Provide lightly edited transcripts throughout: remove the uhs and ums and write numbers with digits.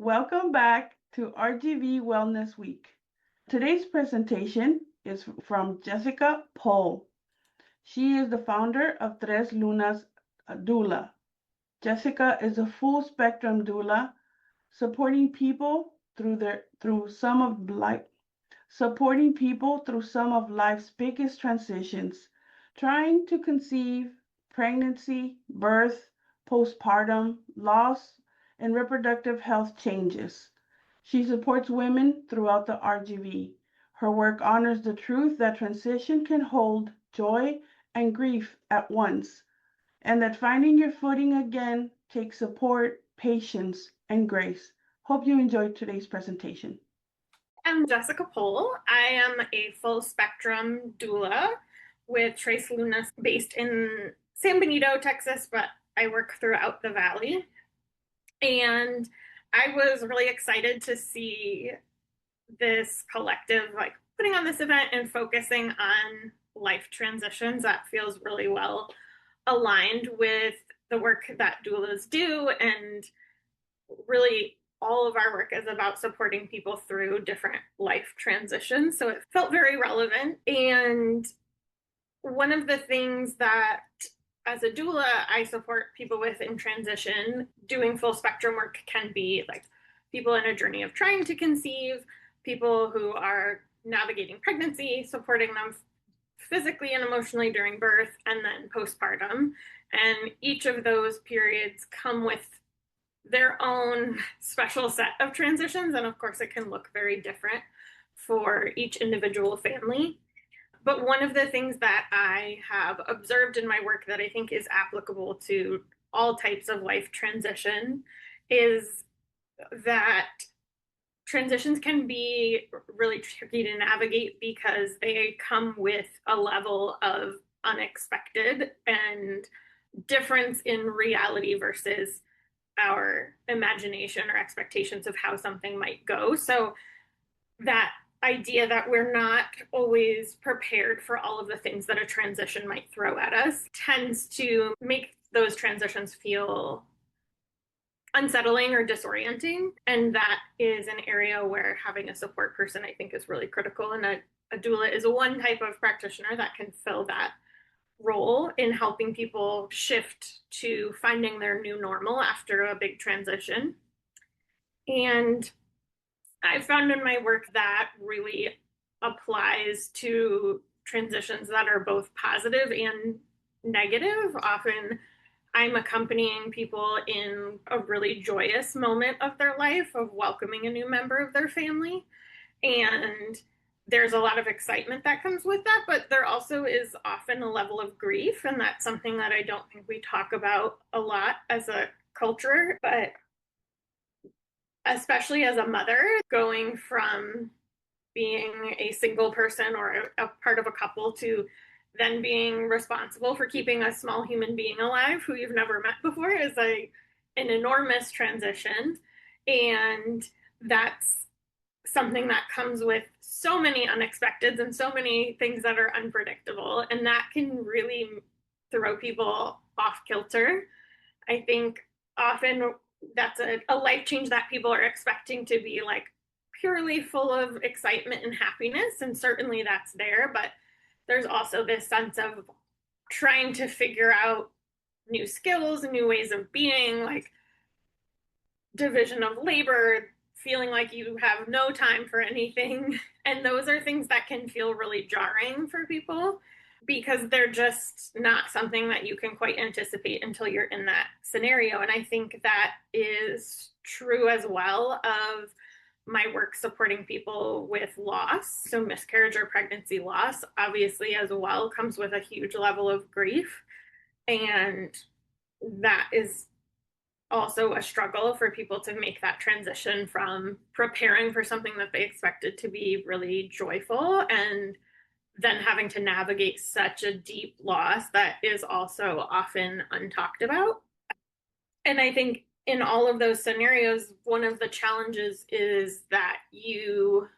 Welcome back to RGV Wellness Week. Today's presentation is from Jessica Pohl. She is the founder of Tres Lunas Doula. Jessica is a full spectrum doula, supporting people through some of life's biggest transitions, trying to conceive, pregnancy, birth, postpartum, loss, and reproductive health changes. She supports women throughout the RGV. Her work honors the truth that transition can hold joy and grief at once, and that finding your footing again takes support, patience, and grace. Hope you enjoyed today's presentation. I'm Jessica Pohl. I am a full spectrum doula with Tres Lunas based in San Benito, Texas, but I work throughout the valley. And I was really excited to see this collective putting on this event and focusing on life transitions. That feels really well aligned with the work that doulas do, and really all of our work is about supporting people through different life transitions. So it felt very relevant. And one of the things that as a doula, I support people with in transition, doing full spectrum work can be like people in a journey of trying to conceive, people who are navigating pregnancy, supporting them physically and emotionally during birth, and then postpartum. And each of those periods come with their own special set of transitions. And of course, it can look very different for each individual family. But one of the things that I have observed in my work that I think is applicable to all types of life transition is that transitions can be really tricky to navigate because they come with a level of unexpected and difference in reality versus our imagination or expectations of how something might go. So that idea that we're not always prepared for all of the things that a transition might throw at us tends to make those transitions feel unsettling or disorienting. And that is an area where having a support person, I think, is really critical. And a doula is one type of practitioner that can fill that role in helping people shift to finding their new normal after a big transition. And I've found in my work that really applies to transitions that are both positive and negative. Often I'm accompanying people in a really joyous moment of their life of welcoming a new member of their family. And there's a lot of excitement that comes with that, but there also is often a level of grief. And that's something that I don't think we talk about a lot as a culture, but especially as a mother, going from being a single person or a part of a couple to then being responsible for keeping a small human being alive who you've never met before is an enormous transition. And that's something that comes with so many unexpecteds and so many things that are unpredictable. And that can really throw people off kilter. I think often that's a life change that people are expecting to be like purely full of excitement and happiness. And certainly that's there. But there's also this sense of trying to figure out new skills, new ways of being, like division of labor, feeling like you have no time for anything. And those are things that can feel really jarring for people because they're just not something that you can quite anticipate until you're in that scenario. And I think that is true as well of my work supporting people with loss. So miscarriage or pregnancy loss, obviously, as well, comes with a huge level of grief. And that is also a struggle for people to make that transition from preparing for something that they expected to be really joyful and then having to navigate such a deep loss that is also often untalked about. And I think in all of those scenarios, one of the challenges is that you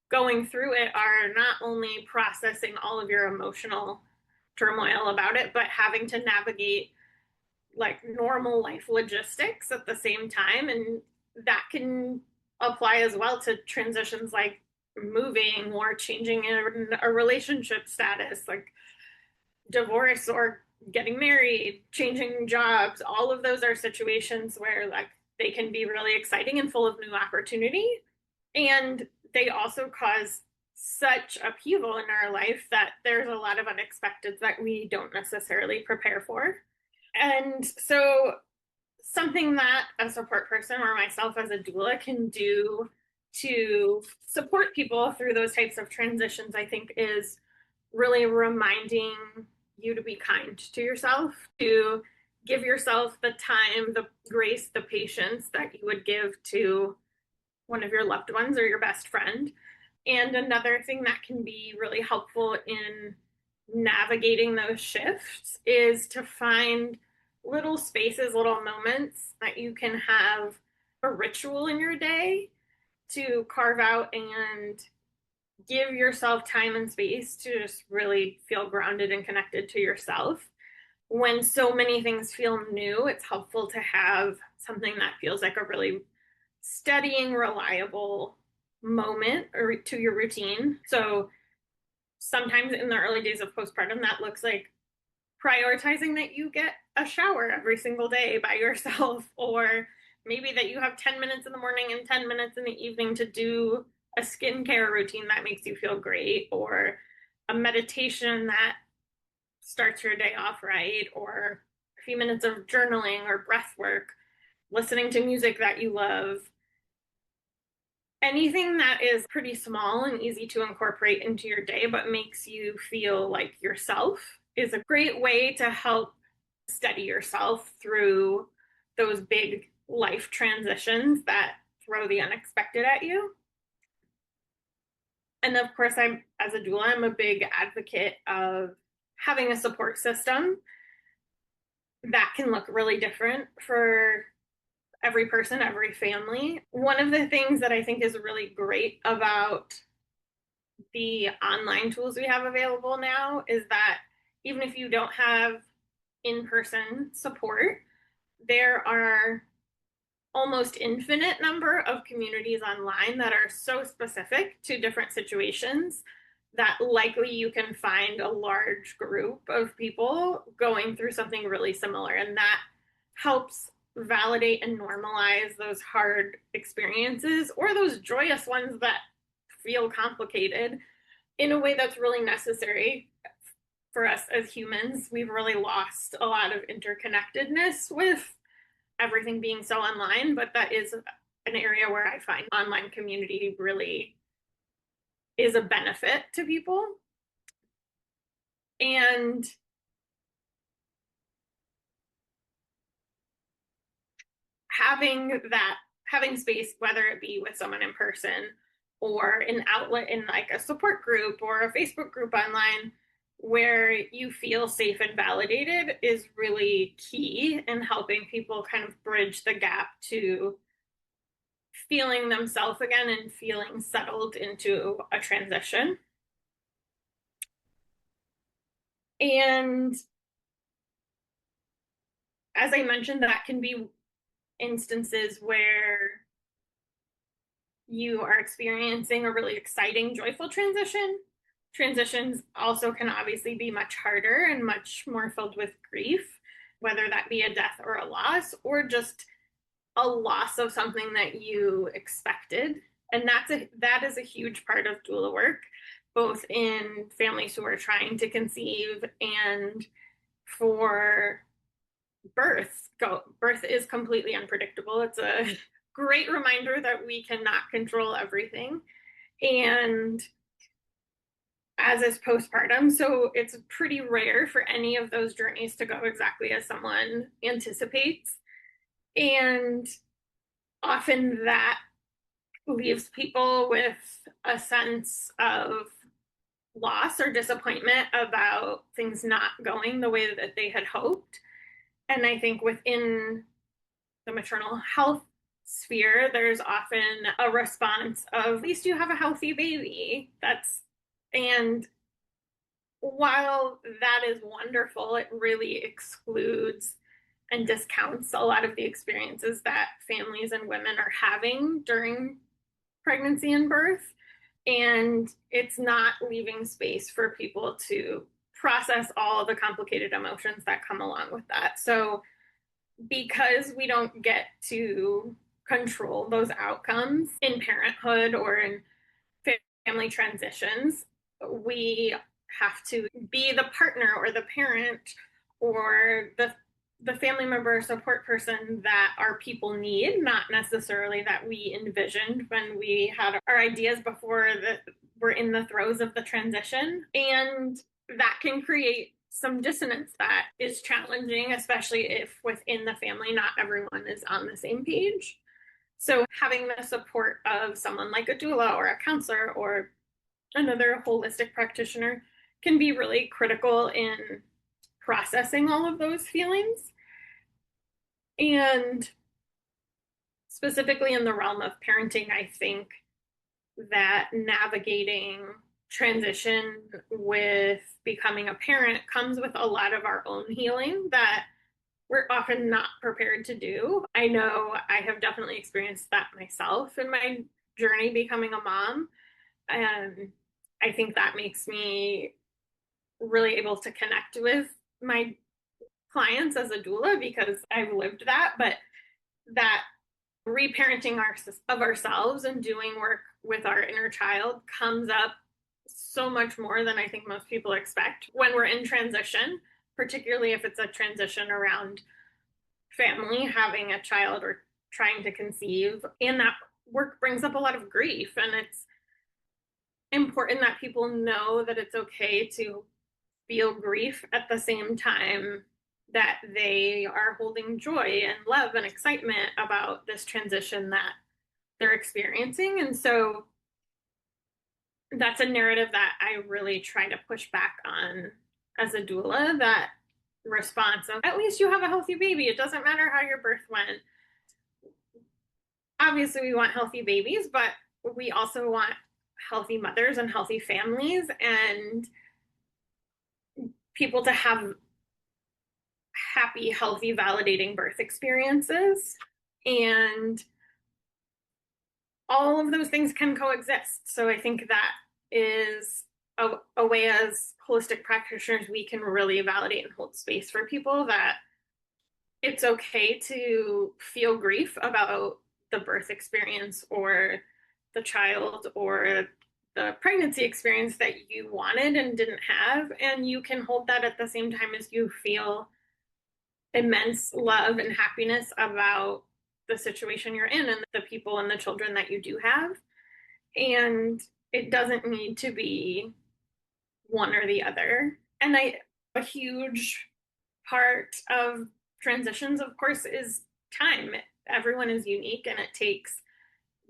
going through it are not only processing all of your emotional turmoil about it, but having to navigate like normal life logistics at the same time. And that can apply as well to transitions like moving or changing a relationship status, like divorce or getting married, changing jobs. All of those are situations where like they can be really exciting and full of new opportunity. And they also cause such upheaval in our life that there's a lot of unexpected that we don't necessarily prepare for. And so something that a support person or myself as a doula can do to support people through those types of transitions, I think, is really reminding you to be kind to yourself, to give yourself the time, the grace, the patience that you would give to one of your loved ones or your best friend. And another thing that can be really helpful in navigating those shifts is to find little spaces, little moments that you can have a ritual in your day to carve out and give yourself time and space to just really feel grounded and connected to yourself. When so many things feel new, it's helpful to have something that feels like a really steadying, reliable moment or to your routine. So sometimes in the early days of postpartum, that looks like prioritizing that you get a shower every single day by yourself, or maybe that you have 10 minutes in the morning and 10 minutes in the evening to do a skincare routine that makes you feel great, or a meditation that starts your day off right, or a few minutes of journaling or breath work, listening to music that you love. Anything that is pretty small and easy to incorporate into your day but makes you feel like yourself is a great way to help steady yourself through those big life transitions that throw the unexpected at you. And of course, as a doula, I'm a big advocate of having a support system that can look really different for every person, every family. One of the things that I think is really great about the online tools we have available now is that even if you don't have in person support, there are almost infinite number of communities online that are so specific to different situations that likely you can find a large group of people going through something really similar. And that helps validate and normalize those hard experiences or those joyous ones that feel complicated in a way that's really necessary for us as humans. We've really lost a lot of interconnectedness with everything being so online, but that is an area where I find online community really is a benefit to people. And having space, whether it be with someone in person or an outlet in like a support group or a Facebook group online where you feel safe and validated, is really key in helping people kind of bridge the gap to feeling themselves again and feeling settled into a transition. And as I mentioned, that can be instances where you are experiencing a really exciting, joyful transition. Transitions also can obviously be much harder and much more filled with grief, whether that be a death or a loss, or just a loss of something that you expected. And that is a huge part of doula work, both in families who are trying to conceive and for birth. Birth is completely unpredictable. It's a great reminder that we cannot control everything. And as is postpartum, so it's pretty rare for any of those journeys to go exactly as someone anticipates. And often that leaves people with a sense of loss or disappointment about things not going the way that they had hoped. And I think within the maternal health sphere, there's often a response of, at least you have a healthy baby. And while that is wonderful, it really excludes and discounts a lot of the experiences that families and women are having during pregnancy and birth. And it's not leaving space for people to process all of the complicated emotions that come along with that. So, because we don't get to control those outcomes in parenthood or in family transitions, we have to be the partner or the parent or the family member or support person that our people need, not necessarily that we envisioned when we had our ideas before we're in the throes of the transition. And that can create some dissonance that is challenging, especially if within the family not everyone is on the same page. So having the support of someone like a doula or a counselor or another holistic practitioner can be really critical in processing all of those feelings. And specifically in the realm of parenting, I think that navigating transition with becoming a parent comes with a lot of our own healing that we're often not prepared to do. I know I have definitely experienced that myself in my journey becoming a mom. And I think that makes me really able to connect with my clients as a doula because I've lived that. But that reparenting of ourselves and doing work with our inner child comes up so much more than I think most people expect when we're in transition, particularly if it's a transition around family, having a child or trying to conceive. And that work brings up a lot of grief. And it's important that people know that it's okay to feel grief at the same time that they are holding joy and love and excitement about this transition that they're experiencing. And so that's a narrative that I really try to push back on as a doula, that response of at least you have a healthy baby. It doesn't matter how your birth went. Obviously, we want healthy babies, but we also want healthy mothers and healthy families and people to have happy, healthy, validating birth experiences. And all of those things can coexist. So I think that is a way as holistic practitioners we can really validate and hold space for people that it's okay to feel grief about the birth experience or the child or the pregnancy experience that you wanted and didn't have. And you can hold that at the same time as you feel immense love and happiness about the situation you're in and the people and the children that you do have. And it doesn't need to be one or the other. And a huge part of transitions, of course, is time. Everyone is unique and it takes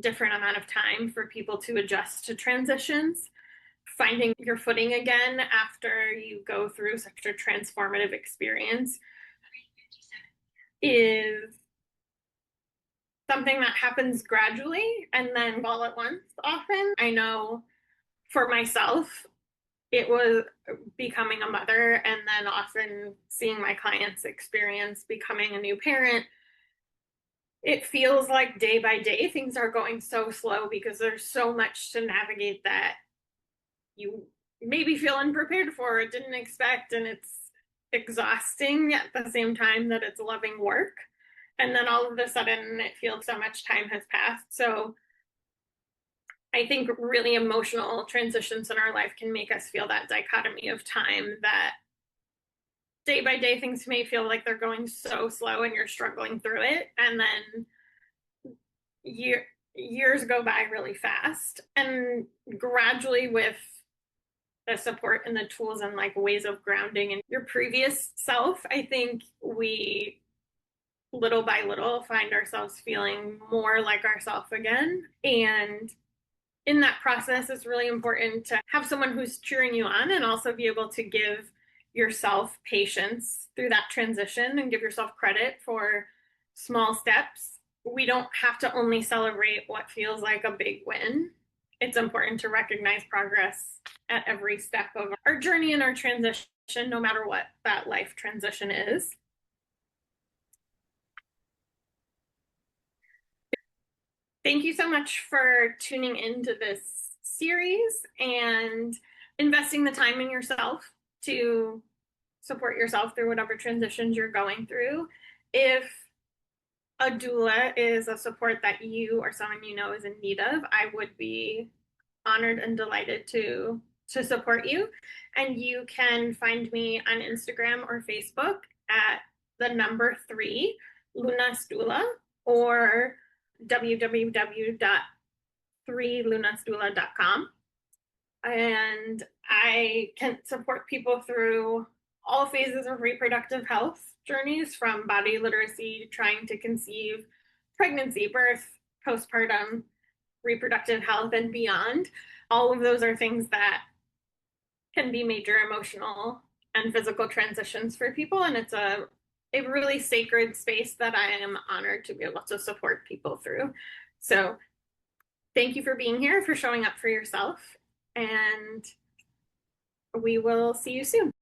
different amount of time for people to adjust to transitions. Finding your footing again after you go through such a transformative experience is something that happens gradually and then all at once often. I know for myself, it was becoming a mother and then often seeing my clients experience becoming a new parent. It feels like day by day things are going so slow because there's so much to navigate that you maybe feel unprepared for or didn't expect, and it's exhausting at the same time that it's loving work. And then all of a sudden it feels so much time has passed. So I think really emotional transitions in our life can make us feel that dichotomy of time, that day by day things may feel like they're going so slow and you're struggling through it. And then years go by really fast. And gradually, with the support and the tools and like ways of grounding in your previous self, I think we little by little find ourselves feeling more like ourselves again. And in that process, it's really important to have someone who's cheering you on and also be able to give yourself patience through that transition and give yourself credit for small steps. We don't have to only celebrate what feels like a big win. It's important to recognize progress at every step of our journey and our transition, no matter what that life transition is. Thank you so much for tuning into this series and investing the time in yourself to support yourself through whatever transitions you're going through. If a doula is a support that you or someone you know is in need of, I would be honored and delighted to support you. And you can find me on Instagram or Facebook at the number 3 Lunas Doula or www.3lunasdoula.com. And I can support people through all phases of reproductive health journeys, from body literacy, trying to conceive, pregnancy, birth, postpartum, reproductive health, and beyond. All of those are things that can be major emotional and physical transitions for people. And it's a really sacred space that I am honored to be able to support people through. So thank you for being here, for showing up for yourself, and we will see you soon.